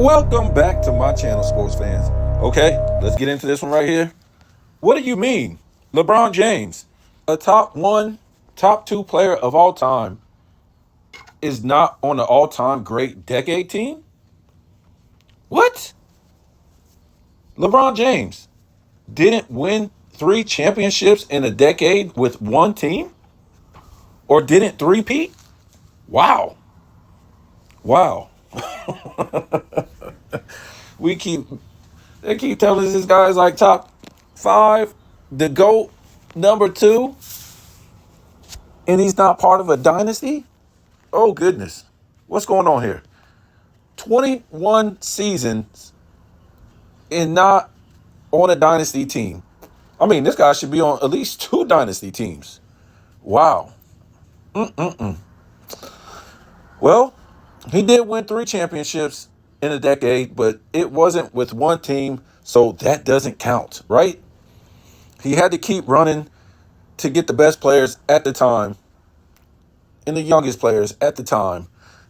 Welcome back to my channel, sports fans. Okay, let's get into this one right here. What do you mean? LeBron James, a top two player of all time, is not on the all-time great decade team? What? LeBron James didn't win 3 championships in a decade with one team? Or didn't three-peat? Wow. Wow. we keep They keep telling us this guy's like top 5, the GOAT, number 2, and he's not part of a dynasty? Oh, goodness. What's going on here? 21 seasons and not on a dynasty team. I mean, this guy should be on at least 2 dynasty teams. Wow. Well, he did win 3 championships in a decade, but it wasn't with one team, so that doesn't count, right? He had to keep running to get the best players at the time and the youngest players at the time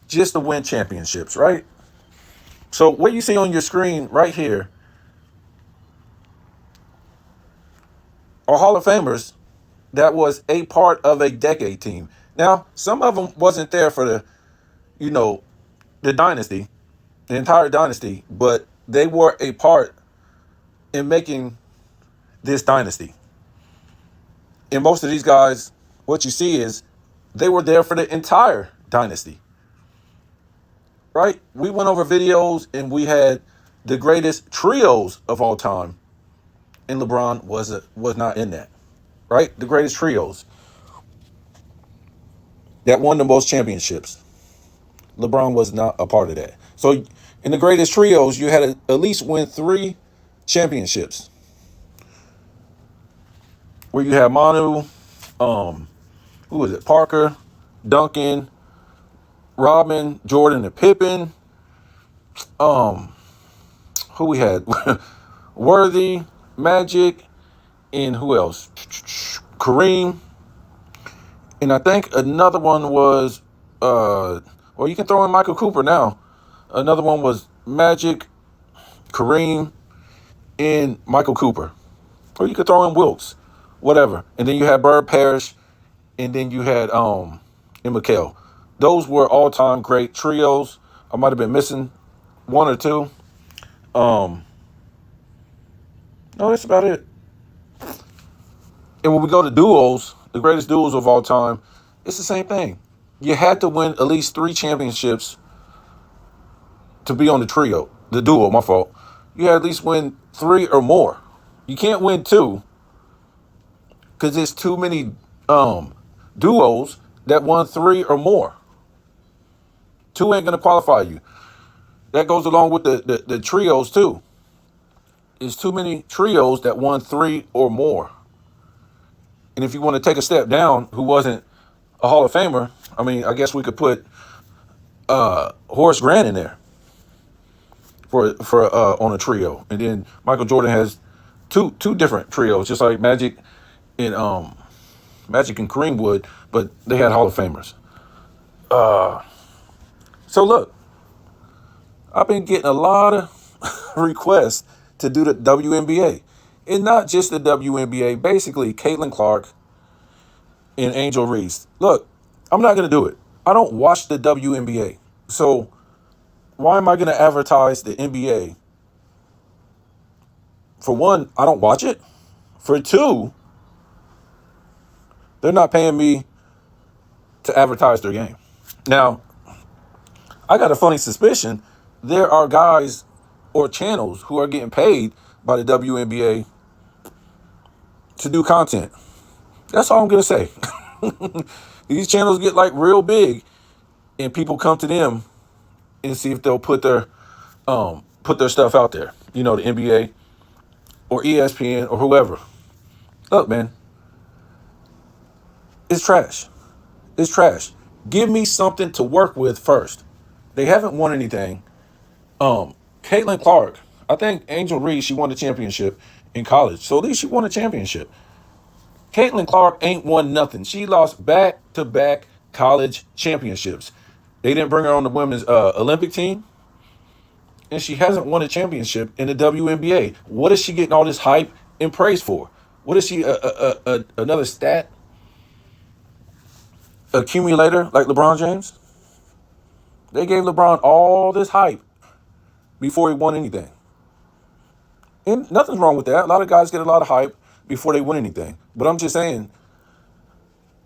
just to win championships, right? So what you see on your screen right here are Hall of Famers that was a part of a decade team. Now, some of them wasn't there for the dynasty, the entire dynasty, but they were a part in making this dynasty. And most of these guys, what you see is they were there for the entire dynasty, right? We went over videos and we had the greatest trios of all time, and LeBron was not in that, right? The greatest trios that won the most championships. LeBron was not a part of that. So in the greatest trios, you had to at least win 3 championships. Where you have Manu, who was it? Parker, Duncan, Robin, Jordan, and Pippen. Who we had? Worthy, Magic, and who else? Kareem. And I think another one was, well, you can throw in Michael Cooper now. Another one was Magic, Kareem, and Michael Cooper. Or you could throw in Wilkes, whatever. And then you had Bird, Parrish, and then you had and McHale. Those were all-time great trios. I might have been missing 1 or 2. No, that's about it. And when we go to duos, the greatest duos of all time, it's the same thing. You had to win at least 3 championships to be on the duo, my fault. You had to at least win 3 or more. You can't win 2 because there's too many duos that won 3 or more. 2 ain't going to qualify you. That goes along with the trios too. There's too many trios that won 3 or more. And if you want to take a step down, who wasn't a Hall of Famer, I mean, I guess we could put Horace Grant in there for on a trio. And then Michael Jordan has two different trios, just like Magic and Kareem would, but they had Hall of Famers. So look, I've been getting a lot of requests to do the WNBA. And not just the WNBA, basically Caitlin Clark and Angel Reese. Look, I'm not going to do it. I don't watch the WNBA. So why am I going to advertise the NBA? For one, I don't watch it. For 2, they're not paying me to advertise their game. Now, I got a funny suspicion there are guys or channels who are getting paid by the WNBA to do content. That's all I'm going to say. These channels get like real big and people come to them and see if they'll put their stuff out there. You know, the NBA or ESPN or whoever. Look, man, it's trash. It's trash. Give me something to work with first. They haven't won anything. Caitlin Clark, I think Angel Reese, she won the championship in college. So at least she won a championship. Caitlin Clark ain't won nothing. She lost back-to-back college championships. They didn't bring her on the women's Olympic team. and she hasn't won a championship in the WNBA. What is she getting all this hype and praise for? What is she, another stat accumulator like LeBron James? They gave LeBron all this hype before he won anything. And nothing's wrong with that. A lot of guys get a lot of hype before they win anything. But I'm just saying,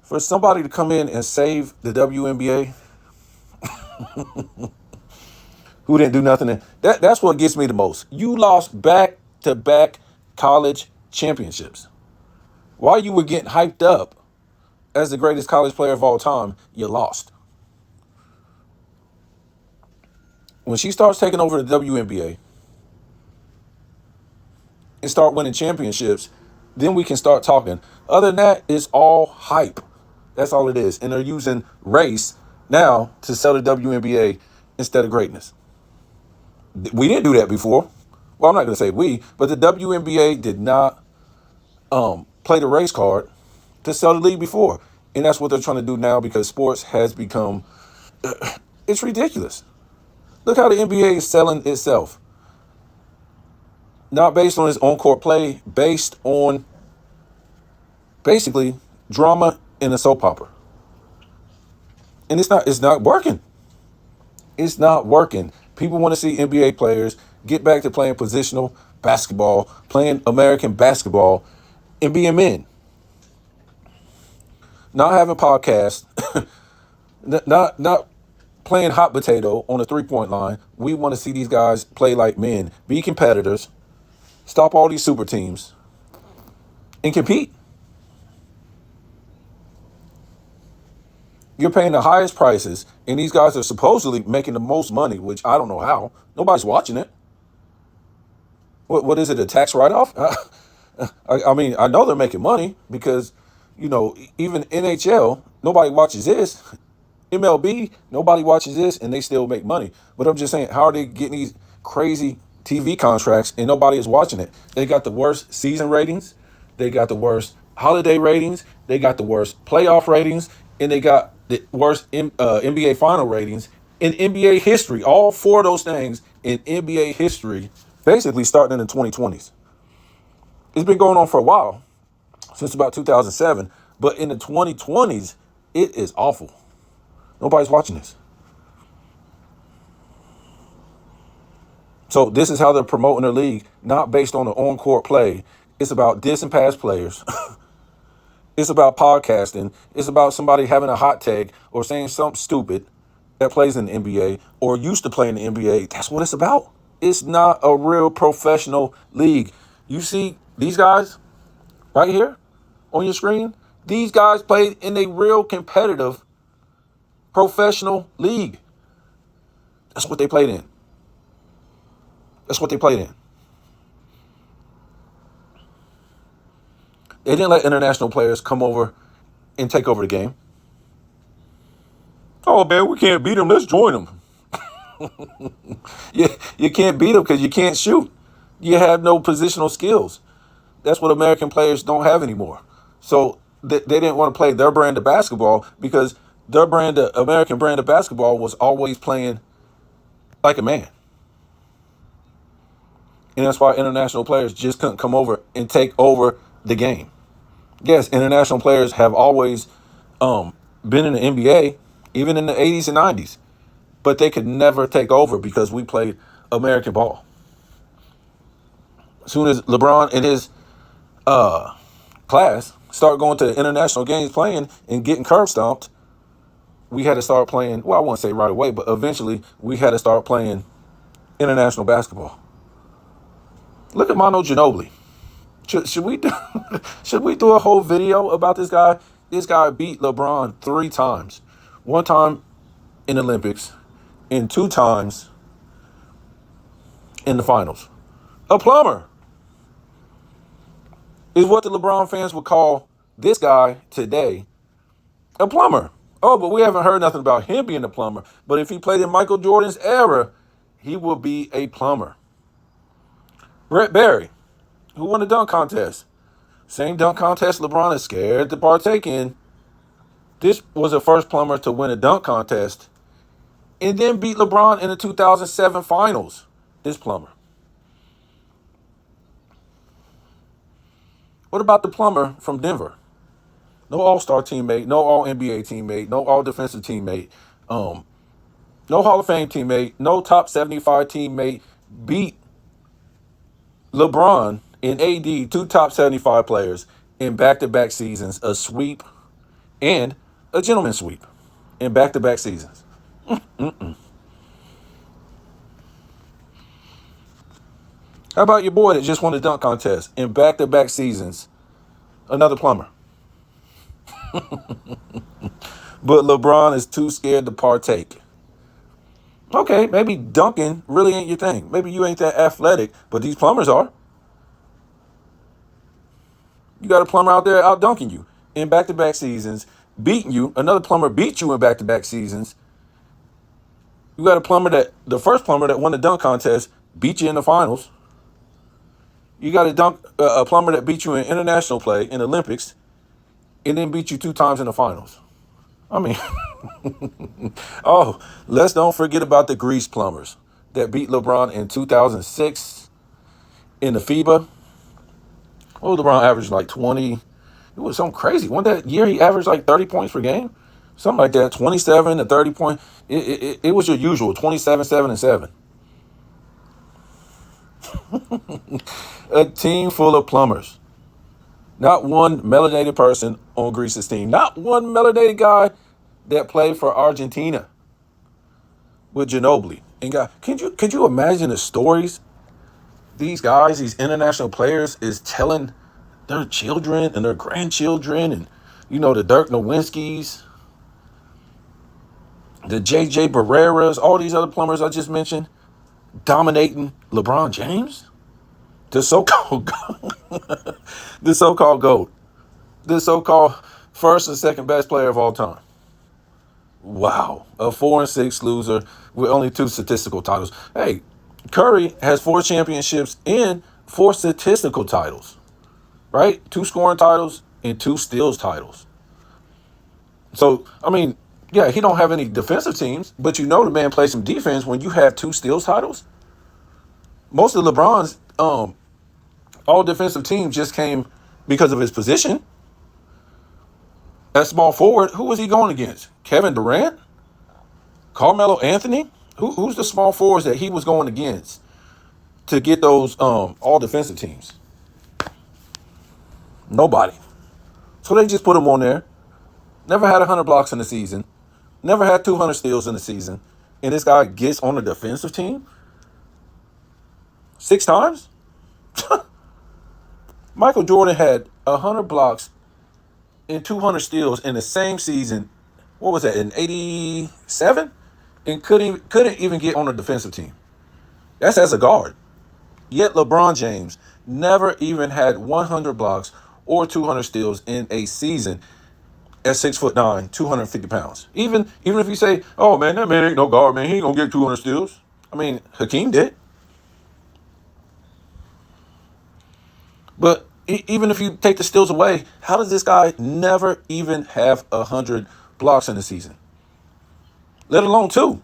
for somebody to come in and save the WNBA, who didn't do nothing, that's what gets me the most. You lost back-to-back college championships. While you were getting hyped up as the greatest college player of all time, you lost. When she starts taking over the WNBA and start winning championships, then we can start talking. Other than that, it's all hype. That's all it is. And they're using race now to sell the WNBA instead of greatness. We didn't do that before. Well, I'm not going to say we, but the WNBA did not play the race card to sell the league before. And that's what they're trying to do now because sports has become, it's ridiculous. Look how the NBA is selling itself. Not based on its on-court play, based on basically drama in a soap opera. And it's not working. It's not working. People want to see NBA players get back to playing positional basketball, playing American basketball, and being men. Not having podcasts, not playing hot potato on the three-point line. We want to see these guys play like men, be competitors, stop all these super teams, and compete. You're paying the highest prices, and these guys are supposedly making the most money, which I don't know how. Nobody's watching it. What is it, a tax write-off? I mean, I know they're making money because, even NHL, nobody watches this. MLB, nobody watches this, and they still make money. But I'm just saying, how are they getting these crazy TV contracts and nobody is watching it? They got the worst season ratings. They got the worst holiday ratings. They got the worst playoff ratings. And they got the worst NBA final ratings in NBA history. All four of those things in NBA history, basically starting in the 2020s. It's been going on for a while, since about 2007. But in the 2020s, it is awful. Nobody's watching this. So this is how they're promoting their league, not based on the on-court play. It's about dissing past players. It's about podcasting. It's about somebody having a hot take or saying something stupid that plays in the NBA or used to play in the NBA. That's what it's about. It's not a real professional league. You see these guys right here on your screen? These guys played in a real competitive professional league. That's what they played in. That's what they played in. They didn't let international players come over and take over the game. Oh, man, we can't beat them. Let's join them. You can't beat them because you can't shoot. You have no positional skills. That's what American players don't have anymore. So they didn't want to play their brand of basketball because their American brand of basketball was always playing like a man. And that's why international players just couldn't come over and take over the game. Yes, international players have always been in the NBA, even in the 80s and 90s. But they could never take over because we played American ball. As soon as LeBron and his class start going to international games playing and getting curb stomped, we had to start playing, well, I won't say right away, but eventually we had to start playing international basketball. Look at Manu Ginobili. Should we do a whole video about this guy? This guy beat LeBron 3 times. 1 time in the Olympics and 2 times in the finals. A plumber is what the LeBron fans would call this guy today, a plumber. Oh, but we haven't heard nothing about him being a plumber. But if he played in Michael Jordan's era, he would be a plumber. Brett Barry, who won the dunk contest. Same dunk contest LeBron is scared to partake in. This was the first plumber to win a dunk contest and then beat LeBron in the 2007 finals. is plumber. What about the plumber from Denver? No all-star teammate, no all-NBA teammate, no all-defensive teammate, no Hall of Fame teammate, no top 75 teammate. Beat LeBron and AD, two top 75 players, in back-to-back seasons, a sweep and a gentleman's sweep in back-to-back seasons. How about your boy that just won the dunk contest in back-to-back seasons? Another plumber. But LeBron is too scared to partake. Okay, maybe dunking really ain't your thing. Maybe you ain't that athletic, but these plumbers are. You got a plumber out there out dunking you in back-to-back seasons, beating you. Another plumber beat you in back-to-back seasons. You got a plumber the first plumber that won the dunk contest beat you in the finals. You got a plumber that beat you in international play in Olympics and then beat you 2 times in the finals. I mean, oh, let's don't forget about the Grease plumbers that beat LeBron in 2006 in the FIBA. Oh, LeBron averaged like 20. It was something crazy. One that year he averaged like 30 points per game. Something like that, 27 to 30 points. It was your usual, 27, 7, and 7. A team full of plumbers. Not one melanated person on Greece's team. Not one melanated guy that played for Argentina with Ginobili. And God, could you imagine the stories these guys, these international players, is telling their children and their grandchildren, and the Dirk Nowinskis, the JJ Barreras, all these other plumbers I just mentioned, dominating LeBron James, the so-called the so-called GOAT, the so-called first and second best player of all time. Wow, a 4-6 loser with only 2 statistical titles. Hey, Curry has 4 championships and 4 statistical titles, right? 2 scoring titles and 2 steals titles. So, I mean, yeah, he don't have any defensive teams, but the man plays some defense when you have 2 steals titles. Most of LeBron's all defensive teams just came because of his position. At small forward, who was he going against? Kevin Durant? Carmelo Anthony? Who's the small forwards that he was going against to get those all defensive teams? Nobody. So they just put him on there. Never had 100 blocks in the season. Never had 200 steals in the season. And this guy gets on the defensive team 6 times? Michael Jordan had 100 blocks and 200 steals in the same season. What was that, in 87? And couldn't even get on the defensive team. That's as a guard. Yet LeBron James never even had 100 blocks or 200 steals in a season at 6'9", 250 pounds. Even if you say, oh man, that man ain't no guard, man, he ain't gonna get 200 steals. I mean, Hakeem did. But even if you take the steals away, how does this guy never even have 100 blocks in the season? Let alone 2.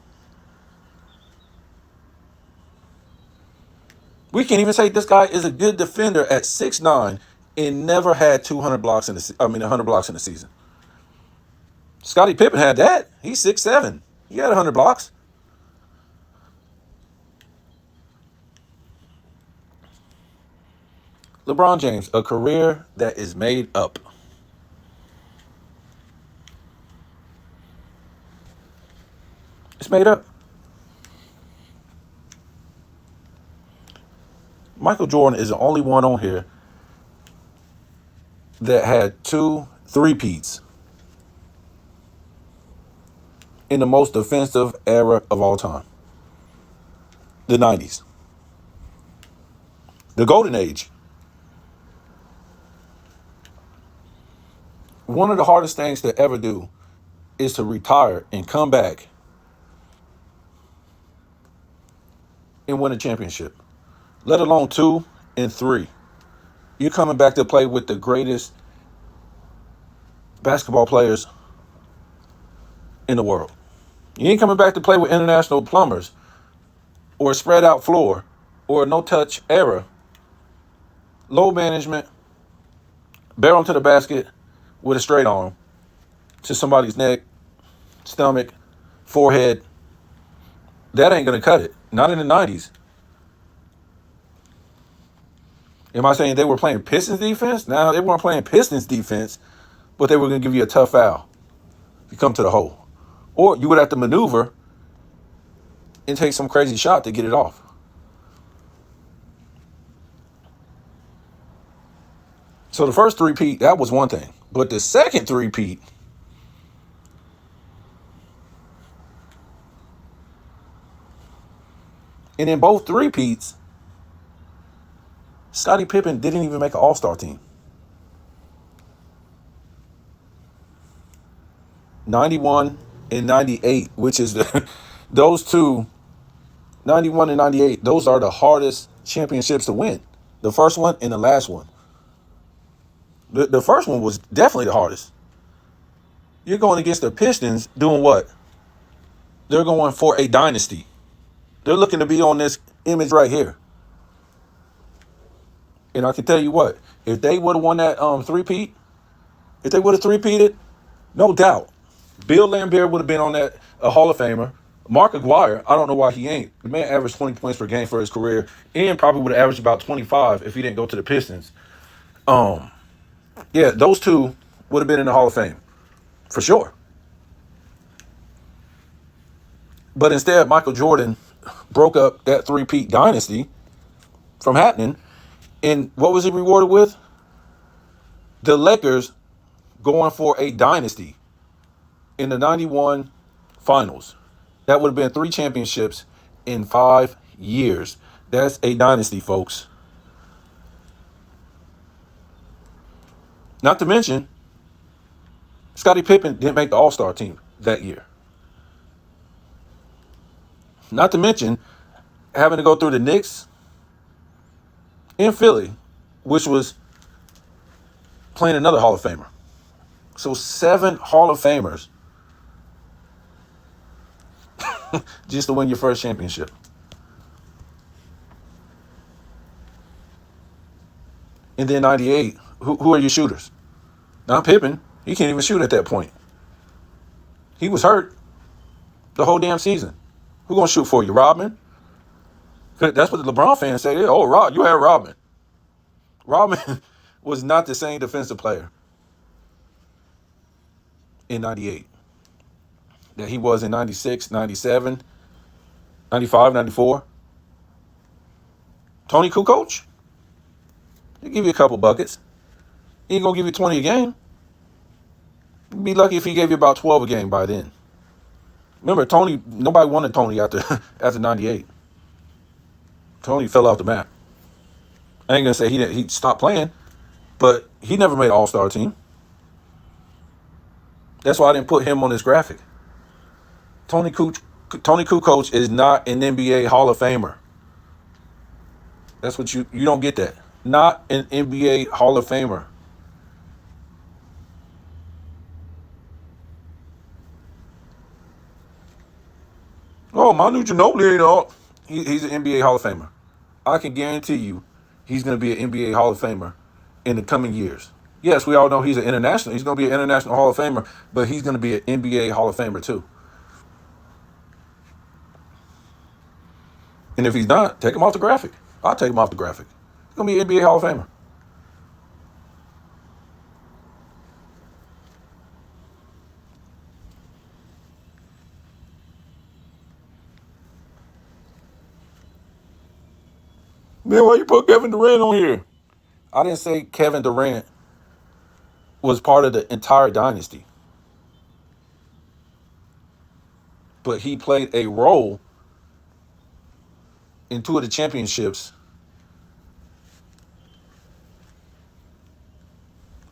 We can't even say this guy is a good defender at 6'9" and never had 200 blocks 100 blocks in the season. Scottie Pippen had that. He's 6'7". He had 100 blocks. LeBron James, a career that is made up. It's made up. Michael Jordan is the only one on here that had 2 three-peats in the most defensive era of all time. The 90s. The golden age. One of the hardest things to ever do is to retire and come back and win a championship, let alone 2 and 3. You're coming back to play with the greatest basketball players in the world. You ain't coming back to play with international plumbers or a spread out floor or a no-touch era. Low management, barrel to the basket with a straight arm to somebody's neck, stomach, forehead. That ain't going to cut it. Not in the 90s. Am I saying they were playing Pistons defense? No, they weren't playing Pistons defense, but they were going to give you a tough foul if you come to the hole. Or you would have to maneuver and take some crazy shot to get it off. So the first three-peat, that was one thing. But the second three-peat, and in both three-peats, Scottie Pippen didn't even make an all-star team. 91 and 98, which is those two, 91 and 98, those are the hardest championships to win. The first one and the last one. The first one was definitely the hardest. You're going against the Pistons doing what? They're going for a dynasty. They're looking to be on this image right here. And I can tell you what, if they would have won that three-peat, if they would have three-peated, no doubt, Bill Laimbeer would have been on that, a Hall of Famer. Mark Aguirre, I don't know why he ain't. The man averaged 20 points per game for his career and probably would have averaged about 25 if he didn't go to the Pistons. Yeah, those two would have been in the Hall of Fame, for sure. But instead, Michael Jordan broke up that three-peat dynasty from happening. And what was he rewarded with? The Lakers going for a dynasty in the 91 finals. That would have been 3 championships in 5 years. That's a dynasty, folks. Not to mention, Scottie Pippen didn't make the All-Star team that year. Not to mention having to go through the Knicks in Philly, which was playing another Hall of Famer. So 7 Hall of Famers just to win your first championship. And then 98, who are your shooters? Not Pippen. He can't even shoot at that point. He was hurt the whole damn season. Who gonna shoot for you, Rodman? That's what the LeBron fans say. Oh, you had Rodman. Rodman was not the same defensive player in 98 that he was in 96, 97, 95, 94. Tony Kukoc, he'll give you a couple buckets. He ain't going to give you 20 a game. You'd be lucky if he gave you about 12 a game by then. Remember, Tony, nobody wanted Tony after 98. Tony fell off the map. I ain't going to say he stopped playing, but he never made an all-star team. That's why I didn't put him on this graphic. Tony Kukoc is not an NBA Hall of Famer. That's what you don't get that. Not an NBA Hall of Famer. Oh, Manu Ginobili ain't all. He's an NBA Hall of Famer. I can guarantee you he's going to be an NBA Hall of Famer in the coming years. Yes, we all know he's an international. He's going to be an international Hall of Famer, but he's going to be an NBA Hall of Famer too. And if he's not, take him off the graphic. I'll take him off the graphic. He's going to be an NBA Hall of Famer. Man, why you put Kevin Durant on here? I didn't say Kevin Durant was part of the entire dynasty. But he played a role in 2 of the championships,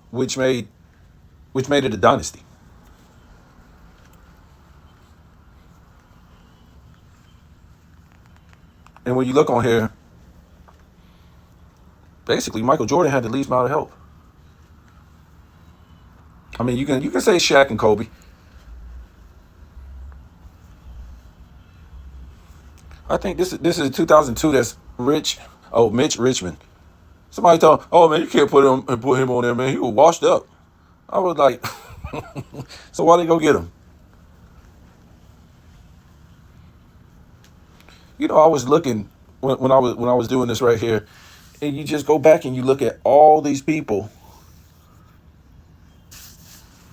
which made it a dynasty. And when you look on here, basically Michael Jordan had the least amount of help. I mean, you can say Shaq and Kobe. I think this is 2002. That's Rich. Oh, Mitch Richmond. Somebody told him, "Oh man, you can't put him on there, man. He was washed up." I was like, "So why they go get him?" I was looking when I was doing this right here, and you just go back and you look at all these people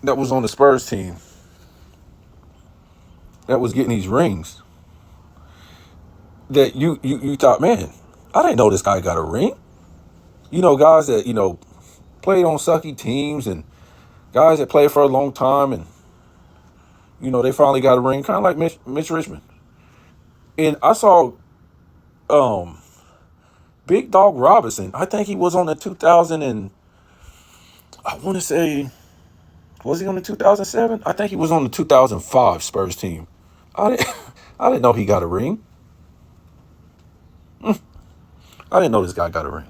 that was on the Spurs team that was getting these rings. That you thought, man, I didn't know this guy got a ring. Guys that played on sucky teams and guys that played for a long time, and they finally got a ring, kind of like Mitch Richmond. And I saw um, Big Dog Robinson. I think he was on the 2000 and I want to say, was he on the 2007? I think he was on the 2005 Spurs team. I didn't, I didn't know he got a ring. I didn't know this guy got a ring.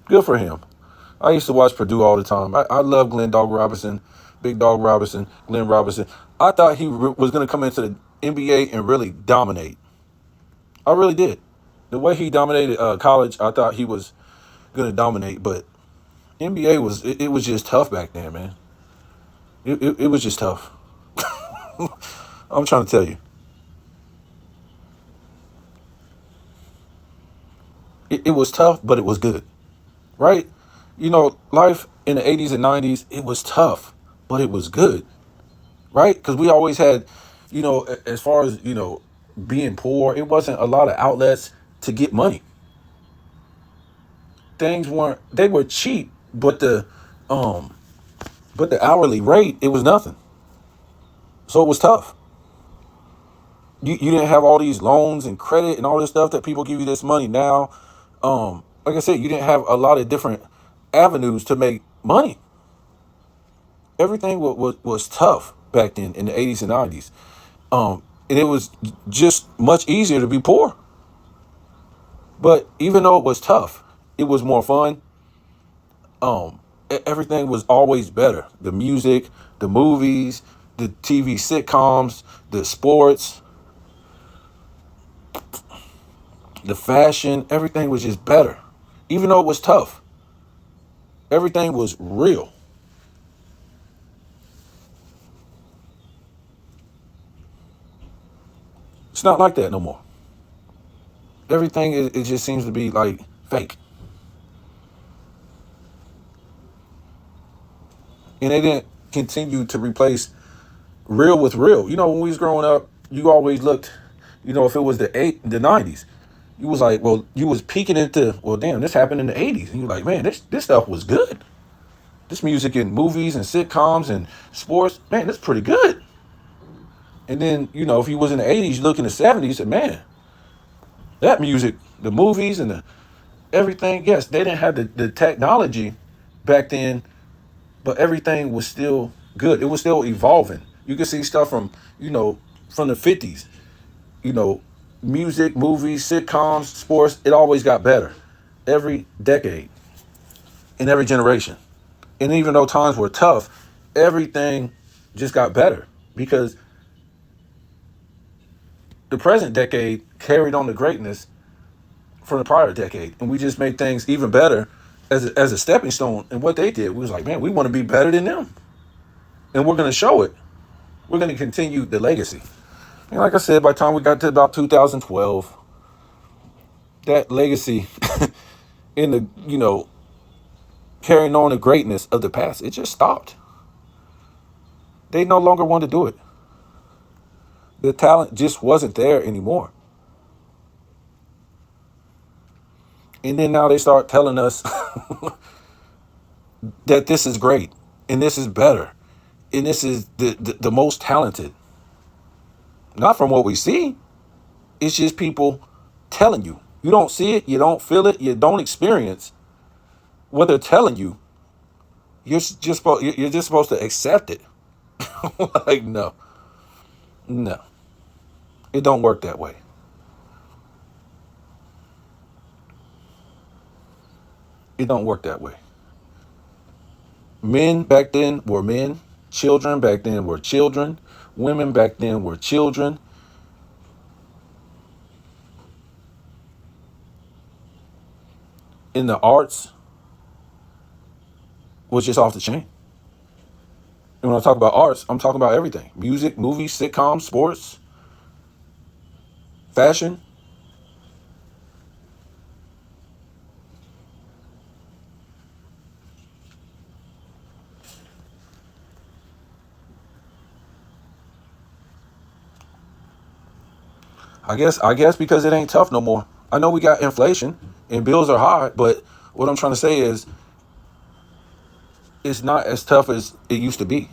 Good for him. I used to watch Purdue all the time. I love Glenn Dog Robinson, Big Dog Robinson, Glenn Robinson. I thought he was going to come into the NBA and really dominate. I really did. The way he dominated college, I thought he was going to dominate. But NBA it was just tough back then, man. It was just tough. I'm trying to tell you. It was tough, but it was good, right? Life in the 80s and 90s, it was tough, but it was good, right? Because we always had, as far as, being poor, it wasn't a lot of outlets to get money. They were cheap, um, but the hourly rate, it was nothing. So it was tough. You didn't have all these loans and credit and all this stuff that people give you this money now. Like I said, you didn't have a lot of different avenues to make money. Everything was tough back then in the 80s and 90s. And it was just much easier to be poor. But even though it was tough, it was more fun. Everything was always better. The music, the movies, the TV sitcoms, the sports, the fashion, everything was just better. Even though it was tough, everything was real. It's not like that no more. Everything it just seems to be like fake. And they didn't continue to replace real with real. When we was growing up, you always looked, if it was the 90s, you was like, well, you was peeking into, well, damn, this happened in the 80s. And you're like, man, this stuff was good. This music and movies and sitcoms and sports, man, that's pretty good. And then, if you was in the 80s, you look in the 70s, and man, that music, the movies and the everything, yes, they didn't have the technology back then, but everything was still good. It was still evolving. You could see stuff from the 50s, you know, music, movies, sitcoms, sports, it always got better every decade in every generation. And even though times were tough, everything just got better because the present decade carried on the greatness from the prior decade. And we just made things even better as a stepping stone. And what they did, we was like, man, we want to be better than them. And we're going to show it. We're going to continue the legacy. And like I said, by the time we got to about 2012, that legacy in the, carrying on the greatness of the past, it just stopped. They no longer wanted to do it. The talent just wasn't there anymore. And then now they start telling us that this is great and this is better and this is the most talented. Not from what we see. It's just people telling you. You don't see it, you don't feel it, you don't experience what they're telling you. You're just supposed to accept it. Like, no. It don't work that way. It don't work that way. Men back then were men. Children back then were children. Women back then were children. in the arts was just off the chain. And when I talk about arts, I'm talking about everything: music, movies, sitcoms, sports, fashion. I guess because it ain't tough no more. I know we got inflation and bills are high, but what I'm trying to say is it's not as tough as it used to be.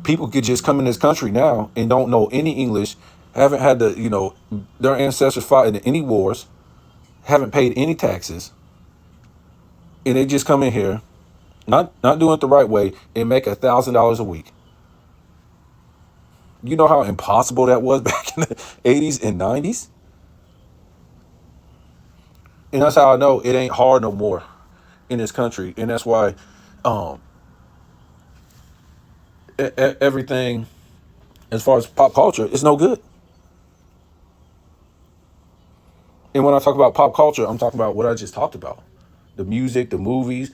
People could just come in this country now and don't know any English, haven't had to, their ancestors fought in any wars, haven't paid any taxes, and they just come in here, not doing it the right way, and make $1,000 a week. You know how impossible that was back in the 80s and 90s? And that's how I know it ain't hard no more in this country. And that's why um, everything, as far as pop culture, is no good. And when I talk about pop culture, I'm talking about what I just talked about: the music, the movies,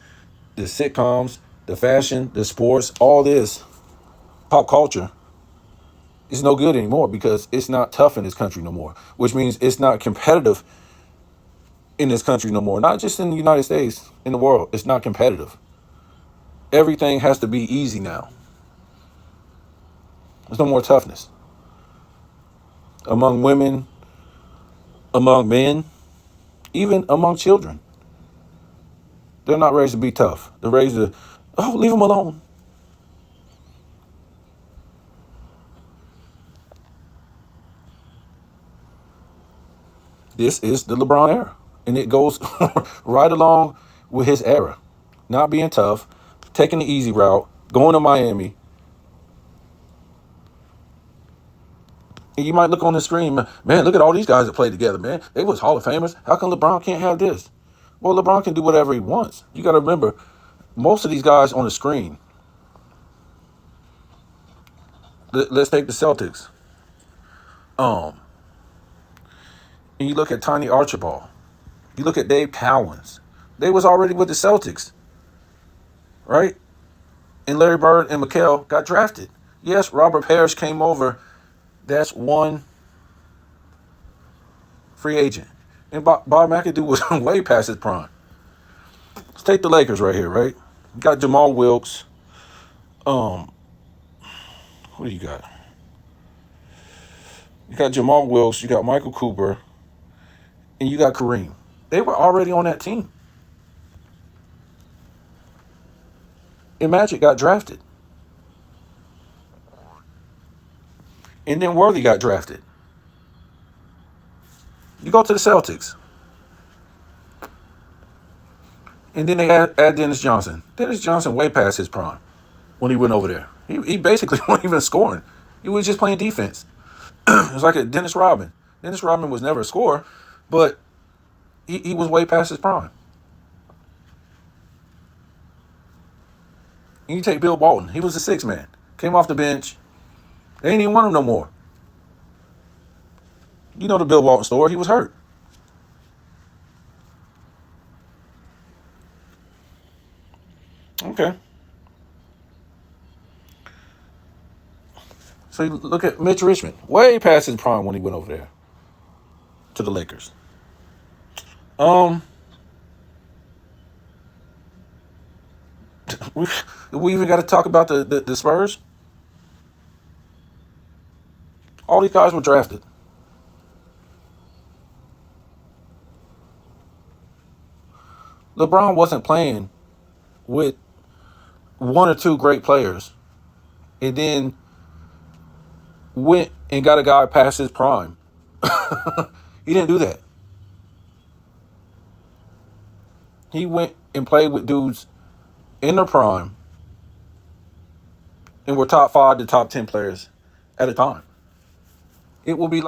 the sitcoms, the fashion, the sports, all this pop culture is no good anymore because it's not tough in this country no more, which means it's not competitive in this country no more. Not just in the United States, in the world. It's not competitive. Everything has to be easy now. There's no more toughness among women, among men, even among children. They're not raised to be tough. They're raised to, oh, leave them alone. This is the LeBron era. And it goes right along with his era. Not being tough, taking the easy route, going to Miami. And you might look on the screen, man, look at all these guys that played together, man. They was Hall of Famers. How come LeBron can't have this? Well, LeBron can do whatever he wants. You got to remember, most of these guys on the screen, let's take the Celtics. And you look at Tiny Archibald. You look at Dave Cowens. They was already with the Celtics, right? And Larry Bird and McHale got drafted. Yes, Robert Parrish came over. That's one free agent. And Bob McAdoo was way past his prime. Let's take the Lakers right here, right? You got Jamal Wilkes. Who do you got? You got Jamal Wilkes. You got Michael Cooper. And you got Kareem. They were already on that team. And Magic got drafted. And then Worthy got drafted. You go to the Celtics. And then they add Dennis Johnson. Dennis Johnson way past his prime when he went over there. He basically wasn't even scoring. He was just playing defense. It was like a Dennis Rodman. Dennis Rodman was never a scorer, but he was way past his prime. And you take Bill Walton. He was a six man. Came off the bench. They ain't even want him no more. You know the Bill Walton story. He was hurt. Okay. So you look at Mitch Richmond. Way past his prime when he went over there to the Lakers. Um, we, we even got to talk about the Spurs. All these guys were drafted. LeBron wasn't playing with one or two great players and then went and got a guy past his prime. He didn't do that. He went and played with dudes in their prime and were top 5 to top 10 players at a time. It will be